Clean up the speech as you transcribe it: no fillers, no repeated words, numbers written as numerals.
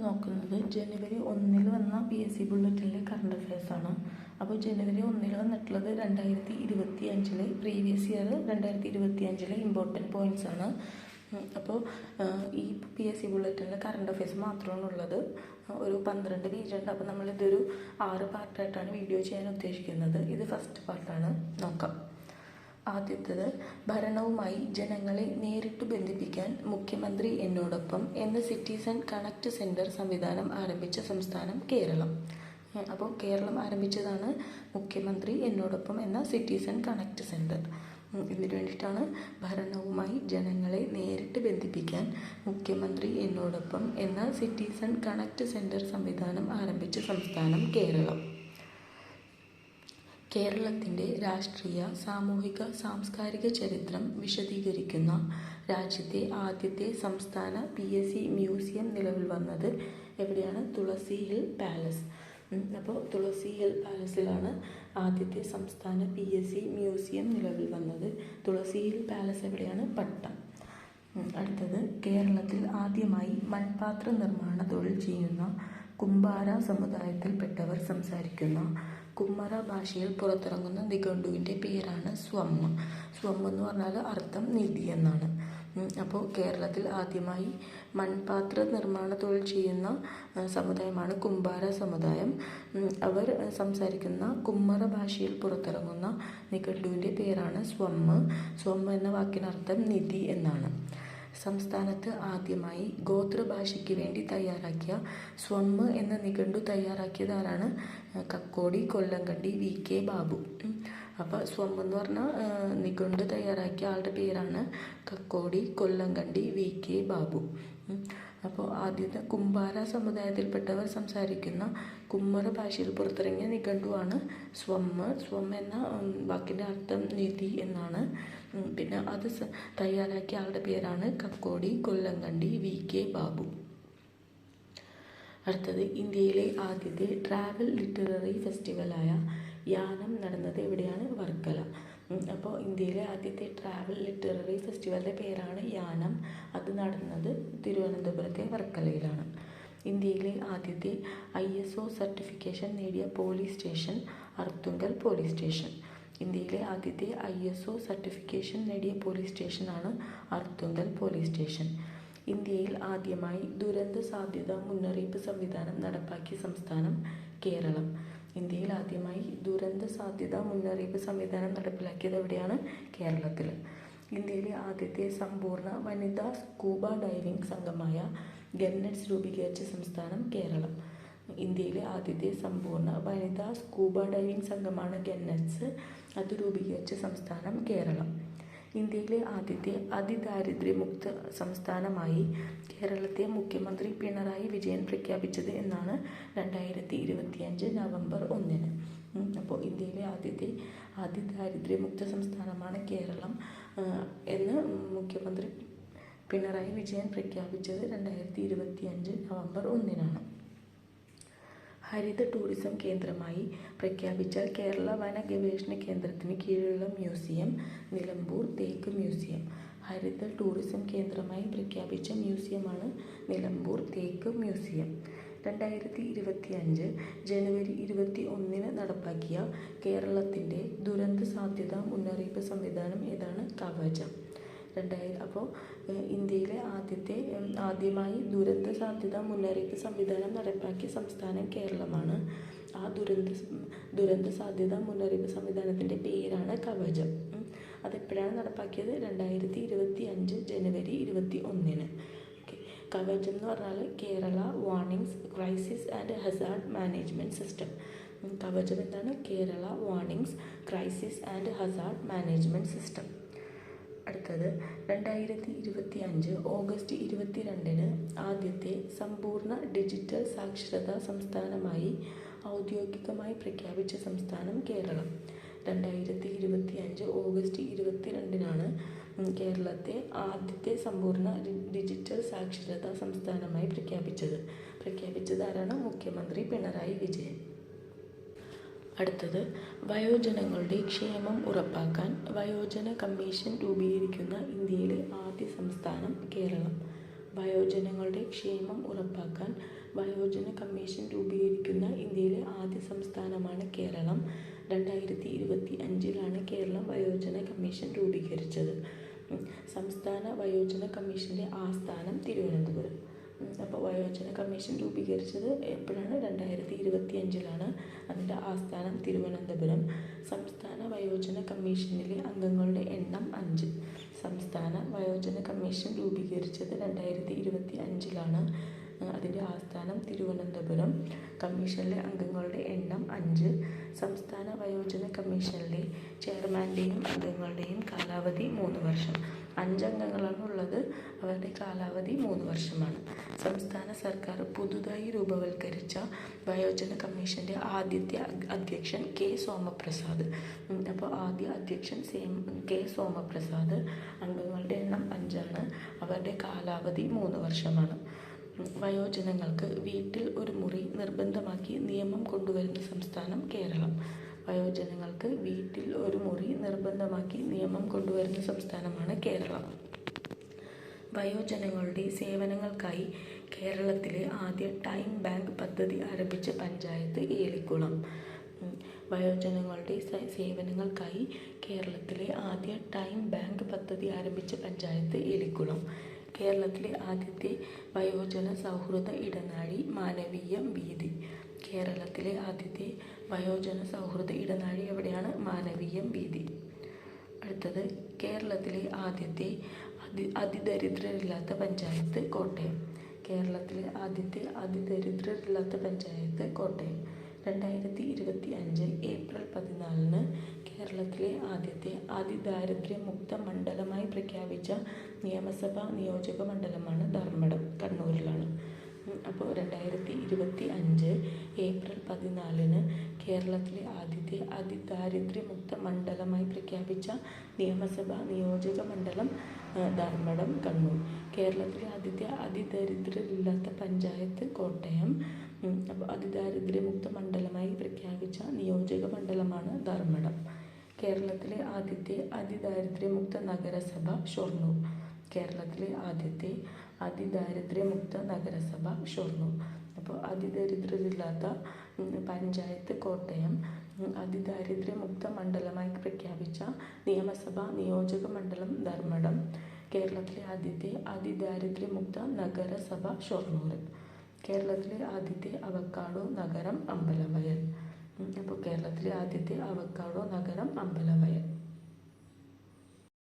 നോക്കുന്നത് ജനുവരി 1 വന്ന PSC ബുള്ളറ്റിലെ current അഫയേഴ്സാണ്. അപ്പോൾ ജനുവരി 1 വന്നിട്ടുള്ളത് 2025 പ്രീവിയസ് ഇയർ 2025 ഇമ്പോർട്ടൻറ്റ് പോയിൻറ്റ്സ് ആണ്. അപ്പോൾ ഈ PSC ബുള്ളറ്റിലെ കറണ്ട് അഫയേഴ്സ് മാത്രമാണ് ഉള്ളത്. ഒരു 12 പേജുണ്ട്. അപ്പോൾ നമ്മളിതൊരു 6 പാർട്ടായിട്ടാണ് വീഡിയോ ചെയ്യാൻ ഉദ്ദേശിക്കുന്നത്. ഇത് ഫസ്റ്റ് പാർട്ടാണ്. നോക്കാം. ആദ്യത്തേത്, ഭരണവുമായി ജനങ്ങളെ നേരിട്ട് ബന്ധിപ്പിക്കാൻ മുഖ്യമന്ത്രി എന്നോടൊപ്പം എന്ന സിറ്റിസൺ കണക്ട് സെൻറ്റർ സംവിധാനം ആരംഭിച്ച സംസ്ഥാനം കേരളം. അപ്പോൾ കേരളം ആരംഭിച്ചതാണ് മുഖ്യമന്ത്രി എന്നോടൊപ്പം എന്ന സിറ്റിസൺ കണക്ട് സെൻറ്റർ. ഇതിനു വേണ്ടിയിട്ടാണ് ഭരണവുമായി ജനങ്ങളെ നേരിട്ട് ബന്ധിപ്പിക്കാൻ മുഖ്യമന്ത്രി എന്നോടൊപ്പം എന്ന സിറ്റിസൺ കണക്ട് സെൻറ്റർ സംവിധാനം ആരംഭിച്ച സംസ്ഥാനം കേരളം. കേരളത്തിൻ്റെ രാഷ്ട്രീയ, സാമൂഹിക, സാംസ്കാരിക ചരിത്രം വിശദീകരിക്കുന്ന രാജ്യത്തെ ആദ്യത്തെ സംസ്ഥാന PSC മ്യൂസിയം നിലവിൽ വന്നത് എവിടെയാണ്? തുളസി ഹിൽ പാലസ്. അപ്പോൾ തുളസി ഹിൽ പാലസിലാണ് ആദ്യത്തെ സംസ്ഥാന PSC മ്യൂസിയം നിലവിൽ വന്നത്. തുളസി ഹിൽ പാലസ് എവിടെയാണ്? പട്ടം. അടുത്തത്, കേരളത്തിൽ ആദ്യമായി മൺപാത്ര നിർമ്മാണ തൊഴിൽ ചെയ്യുന്ന കുംഭാര സമുദായത്തിൽപ്പെട്ടവർ സംസാരിക്കുന്ന കുമ്മറ ഭാഷയിൽ പുറത്തിറങ്ങുന്ന നിഘണ്ടുവിൻ്റെ പേരാണ് സ്വമ്മ്. സ്വമ്മ് എന്ന് പറഞ്ഞാൽ അർത്ഥം നിധി എന്നാണ്. അപ്പോൾ കേരളത്തിൽ ആദ്യമായി മൺപാത്ര നിർമ്മാണ തൊഴിൽ ചെയ്യുന്ന സമുദായമാണ് കുംഭാര സമുദായം. അവർ സംസാരിക്കുന്ന കുമ്മറ ഭാഷയിൽ പുറത്തിറങ്ങുന്ന നിഘണ്ടുവിൻ്റെ പേരാണ് സ്വമ്മ്. സ്വമ്മ് എന്ന വാക്കിനർത്ഥം നിധി എന്നാണ്. സംസ്ഥാനത്ത് ആദ്യമായി ഗോത്രഭാഷയ്ക്ക് വേണ്ടി തയ്യാറാക്കിയ സ്വമ്മ് എന്ന നിഘണ്ടു തയ്യാറാക്കിയത് ആരാണ്? കക്കോടി കൊല്ലങ്കണ്ടി VK ബാബു. അപ്പോൾ സ്വമ്മ് എന്ന് പറഞ്ഞാൽ നിഘണ്ടു തയ്യാറാക്കിയ ആളുടെ പേരാണ് കക്കോടി കൊല്ലങ്കണ്ടി VK ബാബു. അപ്പോൾ ആദ്യത്തെ കുംഭാര സമുദായത്തിൽപ്പെട്ടവർ സംസാരിക്കുന്ന കുമ്മറ ഭാഷയിൽ പുറത്തിറങ്ങിയ നിഘണ്ടുവാണ് സ്വമ്മ്. സ്വമ്മ് എന്ന വാക്കിൻ്റെ അർത്ഥം നിധി എന്നാണ്. പിന്നെ അത് തയ്യാറാക്കിയ ആളുടെ പേരാണ് കക്കോടി കൊല്ലങ്കണ്ടി VK ബാബു. അടുത്തത്, ഇന്ത്യയിലെ ആദ്യത്തെ ട്രാവൽ ലിറ്റററി ഫെസ്റ്റിവലായ യാനം നടന്നത് എവിടെയാണ്? വർക്കല. അപ്പോൾ ഇന്ത്യയിലെ ആദ്യത്തെ ട്രാവൽ ലിറ്റററി ഫെസ്റ്റിവലിൻ്റെ പേരാണ് യാനം. അത് നടന്നത് തിരുവനന്തപുരത്തെ വർക്കലയിലാണ്. ഇന്ത്യയിലെ ആദ്യത്തെ ISO സർട്ടിഫിക്കേഷൻ നേടിയ police station Arthunkal police station. ഇന്ത്യയിലെ ആദ്യത്തെ ISO സർട്ടിഫിക്കേഷൻ നേടിയ പോലീസ് സ്റ്റേഷനാണ് അർത്തുങ്കൽ പോലീസ് സ്റ്റേഷൻ. ഇന്ത്യയിൽ ആദ്യമായി ദുരന്ത സാധ്യത മുന്നറിയിപ്പ് സംവിധാനം നടപ്പാക്കിയ സംസ്ഥാനം കേരളം. ഇന്ത്യയിൽ ആദ്യമായി ദുരന്ത സാധ്യത മുന്നറിയിപ്പ് സംവിധാനം നടപ്പിലാക്കിയത് എവിടെയാണ്? കേരളത്തിൽ. ഇന്ത്യയിലെ ആദ്യത്തെ സമ്പൂർണ്ണ വനിതാ സ്കൂബ ഡൈവിംഗ് സംഘമായ ഗന്നറ്റ്സ് രൂപീകരിച്ച സംസ്ഥാനം കേരളം. ഇന്ത്യയിലെ ആദ്യത്തെ സമ്പൂർണ്ണ വനിതാ സ്കൂബ ഡൈവിംഗ് സംഘമാണ് ഗന്നറ്റ്സ്. അത് രൂപീകരിച്ച സംസ്ഥാനം കേരളം. ഇന്ത്യയിലെ ആദ്യത്തെ അതിദാരിദ്ര്യമുക്ത സംസ്ഥാനമായി കേരളത്തെ മുഖ്യമന്ത്രി പിണറായി വിജയൻ പ്രഖ്യാപിച്ചത് എന്നാണ്? 2025 നവംബർ 1. അപ്പോൾ ഇന്ത്യയിലെ ആദ്യത്തെ അതിദാരിദ്ര്യമുക്ത സംസ്ഥാനമാണ് കേരളം എന്ന് മുഖ്യമന്ത്രി പിണറായി വിജയൻ പ്രഖ്യാപിച്ചത് 2025 നവംബർ 1. ഹരിത ടൂറിസം കേന്ദ്രമായി പ്രഖ്യാപിച്ച കേരള വന ഗവേഷണ കേന്ദ്രത്തിന് കീഴിലുള്ള മ്യൂസിയം നിലമ്പൂർ തേക്ക് മ്യൂസിയം. ഹരിത ടൂറിസം കേന്ദ്രമായി പ്രഖ്യാപിച്ച മ്യൂസിയമാണ് നിലമ്പൂർ തേക്ക് മ്യൂസിയം. 2025 ജനുവരി 21 നടപ്പാക്കിയ കേരളത്തിൻ്റെ ദുരന്ത സാധ്യത മുന്നറിയിപ്പ് സംവിധാനം ഏതാണ്? കവചം. അപ്പോൾ ഇന്ത്യയിലെ ആദ്യമായി ദുരന്ത സാധ്യത മുന്നറിയിപ്പ് സംവിധാനം നടപ്പാക്കിയ സംസ്ഥാനം കേരളമാണ്. ആ ദുരന്ത സാധ്യത മുന്നറിയിപ്പ് സംവിധാനത്തിൻ്റെ പേരാണ് കവചം. അതെപ്പോഴാണ് നടപ്പാക്കിയത്? 2025 ജനുവരി 21. കവചം എന്ന് പറഞ്ഞാൽ Kerala warnings crisis and Hazard management system. കവചം എന്താണ്? Kerala warnings crisis and Hazard management system. അടുത്തത്, 2025 ഓഗസ്റ്റ് 22 ആദ്യത്തെ സമ്പൂർണ്ണ ഡിജിറ്റൽ സാക്ഷരതാ സംസ്ഥാനമായി ഔദ്യോഗികമായി പ്രഖ്യാപിച്ച സംസ്ഥാനം കേരളം. 2025 ഓഗസ്റ്റ് 22 കേരളത്തെ ആദ്യത്തെ സമ്പൂർണ്ണ ഡിജിറ്റൽ സാക്ഷരതാ സംസ്ഥാനമായി പ്രഖ്യാപിച്ചത് ആരാണ്? മുഖ്യമന്ത്രി പിണറായി വിജയൻ. അടുത്തത്, വയോജനങ്ങളുടെ ക്ഷേമം ഉറപ്പാക്കാൻ വയോജന കമ്മീഷൻ രൂപീകരിക്കുന്ന ഇന്ത്യയിലെ ആദ്യ സംസ്ഥാനം കേരളം. വയോജനങ്ങളുടെ ക്ഷേമം ഉറപ്പാക്കാൻ വയോജന കമ്മീഷൻ രൂപീകരിക്കുന്ന ഇന്ത്യയിലെ ആദ്യ സംസ്ഥാനമാണ് കേരളം. 2025 കേരളം വയോജന കമ്മീഷൻ രൂപീകരിച്ചത്. സംസ്ഥാന വയോജന കമ്മീഷൻ്റെ ആസ്ഥാനം തിരുവനന്തപുരം. അപ്പോൾ വയോജന കമ്മീഷൻ രൂപീകരിച്ചത് എപ്പോഴാണ്? 2025. അതിൻ്റെ ആസ്ഥാനം തിരുവനന്തപുരം. സംസ്ഥാന വയോജന കമ്മീഷനിലെ അംഗങ്ങളുടെ എണ്ണം 5. സംസ്ഥാന വയോജന കമ്മീഷൻ രൂപീകരിച്ചത് 2025. അതിൻ്റെ ആസ്ഥാനം തിരുവനന്തപുരം. കമ്മീഷനിലെ അംഗങ്ങളുടെ എണ്ണം 5. സംസ്ഥാന വയോജന കമ്മീഷനിലെ ചെയർമാൻ്റെയും അംഗങ്ങളുടെയും കാലാവധി 3 വർഷം. 5 അംഗങ്ങളാണ് ഉള്ളത്. അവരുടെ കാലാവധി 3 വർഷമാണ്. സംസ്ഥാന സർക്കാർ പുതുതായി രൂപവൽക്കരിച്ച വയോജന കമ്മീഷൻ്റെ ആദ്യത്തെ അധ്യക്ഷൻ കെ സോമപ്രസാദ്. അപ്പോൾ ആദ്യ അധ്യക്ഷൻ കെ സോമപ്രസാദ്. അംഗങ്ങളുടെ എണ്ണം 5 അവരുടെ കാലാവധി 3 വർഷമാണ്. വയോജനങ്ങൾക്ക് വീട്ടിൽ ഒരു മുറി നിർബന്ധമാക്കി നിയമം കൊണ്ടുവരുന്ന സംസ്ഥാനം കേരളം. വയോജനങ്ങൾക്ക് വീട്ടിൽ ഒരു മുറി നിർബന്ധമാക്കി നിയമം കൊണ്ടുവരുന്ന സംസ്ഥാനമാണ് കേരളം. വയോജനങ്ങളുടെ സേവനങ്ങൾക്കായി കേരളത്തിലെ ആദ്യ ടൈം ബാങ്ക് പദ്ധതി ആരംഭിച്ച പഞ്ചായത്ത് ഏലിക്കുളം. വയോജനങ്ങളുടെ സേവനങ്ങൾക്കായി കേരളത്തിലെ ആദ്യ ടൈം ബാങ്ക് പദ്ധതി ആരംഭിച്ച പഞ്ചായത്ത് ഏലിക്കുളം. കേരളത്തിലെ ആദ്യത്തെ വയോജന സൗഹൃദ ഇടനാഴി മാനവീയം വീഥി. കേരളത്തിലെ ആദ്യത്തെ വയോജന സൗഹൃദ ഇടനാഴി എവിടെയാണ്? മാനവീയം വീഥി. അടുത്തത് കേരളത്തിലെ ആദ്യത്തെ അതിദരിദ്രരില്ലാത്ത പഞ്ചായത്ത് കോട്ടയം. കേരളത്തിലെ ആദ്യത്തെ അതിദരിദ്രരില്ലാത്ത പഞ്ചായത്ത് കോട്ടയം. 2025 ഏപ്രിൽ 14 കേരളത്തിലെ ആദ്യത്തെ അതിദാരിദ്ര്യമുക്ത മണ്ഡലമായി പ്രഖ്യാപിച്ച നിയമസഭാ നിയോജക മണ്ഡലമാണ് ധർമ്മടം, കണ്ണൂരിലാണ്. അപ്പോൾ 2025 ഏപ്രിൽ 14 കേരളത്തിലെ ആദ്യത്തെ അതിദാരിദ്ര്യമുക്ത മണ്ഡലമായി പ്രഖ്യാപിച്ച നിയമസഭാ നിയോജക മണ്ഡലം ധർമ്മടം, കണ്ണൂർ. കേരളത്തിലെ ആദ്യത്തെ അതിദരിദ്രരില്ലാത്ത പഞ്ചായത്ത് കോട്ടയം. അപ്പോൾ അതിദാരിദ്ര്യമുക്ത മണ്ഡലമായി പ്രഖ്യാപിച്ച നിയോജക മണ്ഡലമാണ് ധർമ്മടം. കേരളത്തിലെ ആദ്യത്തെ അതിദാരിദ്ര്യമുക്ത നഗരസഭ ഷൊർണൂർ. കേരളത്തിലെ ആദ്യത്തെ അതിദാരിദ്ര്യമുക്ത നഗരസഭ ഷൊർണൂർ. അപ്പോൾ അതിദരിദ്രരില്ലാത്ത പഞ്ചായത്ത് കോട്ടയം. അതിദാരിദ്ര്യമുക്ത മണ്ഡലമായി പ്രഖ്യാപിച്ച നിയമസഭാ നിയോജക മണ്ഡലം ധർമ്മടം. കേരളത്തിലെ ആദ്യത്തെ അതിദാരിദ്ര്യമുക്ത നഗരസഭ ഷൊർണൂർ. കേരളത്തിലെ ആദ്യത്തെ അവക്കാഡോ നഗരം അമ്പലവയൽ. അപ്പോൾ കേരളത്തിലെ ആദ്യത്തെ അവക്കാഡോ നഗരം അമ്പലവയൽ.